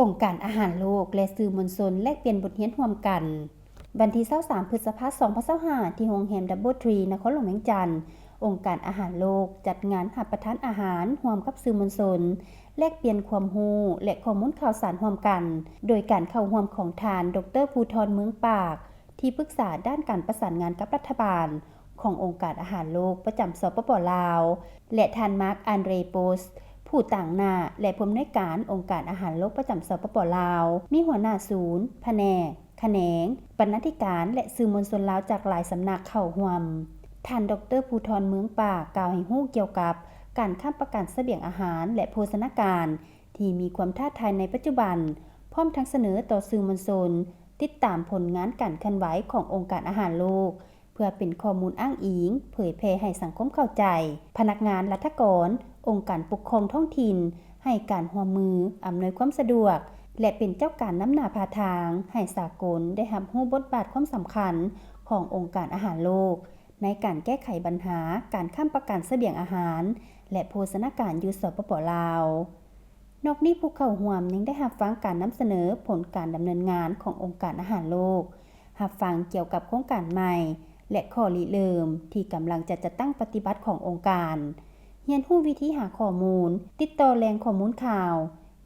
องค์การอาหารโลกและสื่อมวลชนแลกเปลี่ยนบทเรียนร่วมกันวันที่23พฤษภาคม2025ที่โรงแรมดับเบิลทรีนครหลวงเวียงจันทน์องค์การอาหารโลกจัดงานรับประทานอาหารร่วมกับสื่อมวลชนแลกเปลี่ยนความรู้และข้อมูลข่าวสารร่วมกันโดยการเข้าร่วมของท่านดร.ภูธรเมืองปากที่ปรึกษาด้านการประสานงานกับรัฐบาลขององค์การอาหารโลกประจำสปป.ลาวและท่านมาร์คอันเดรโปสผู้ต่างหน้าและผู้อำนวยการองค์การอาหารโลกประจำสปป.ลาวมีหัวหน้าศูนย์แผนกแขนงบรรณาธิการและสื่อมวลชนลาวจากหลายสำนักเข้าร่วมท่านดร.ภูธรเมืองปากกล่าวให้รู้เกี่ยวกับการค้ำประกันเสบียงอาหารและโภชนาการที่มีความท้าทายในปัจจุบันพร้อมทั้งเสนอต่อสื่อมวลชนติดตามผลงานการเคลื่อนไหวขององค์การอาหารโลกเพื่อเป็นข้อมูลอ้างอิงเผยแพร่ให้สังคมเข้าใจพนักงานรัฐกรองค์การปกครองท้องถิ่นให้การร่วมมืออำนวยความสะดวกและเป็นเจ้าการนำหน้าพาทางให้สากลได้รับรู้บทบาทความสำคัญขององค์การอาหารโลกในการแก้ไขปัญหาการค้ำประกันเสบียงอาหารและโภชนาการอยู่สปป.ลาวนอกนี้ผู้เข้าร่วมยังได้รับฟังการนำเสนอผลการดำเนินงานขององค์การอาหารโลกรับฟังเกี่ยวกับโครงการใหม่และข้อริเริ่มที่กำลังจะจัดตั้งปฏิบัติขององค์การเรียนรู้วิธีหาข้อมูลติดต่อแหล่งข้อมูลข่าว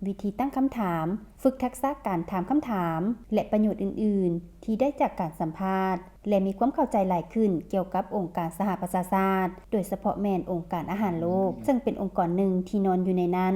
วิธีตั้งคำถามฝึกทักษะการถามคำถามและประโยชน์อื่นๆที่ได้จากการสัมภาษณ์และมีความเข้าใจหลายขึ้นเกี่ยวกับองค์การสหประชาชาติโดยเฉพาะแม่นองค์การอาหารโลกซึ่งเป็นองค์กรหนึ่งที่นอนอยู่ในนั้น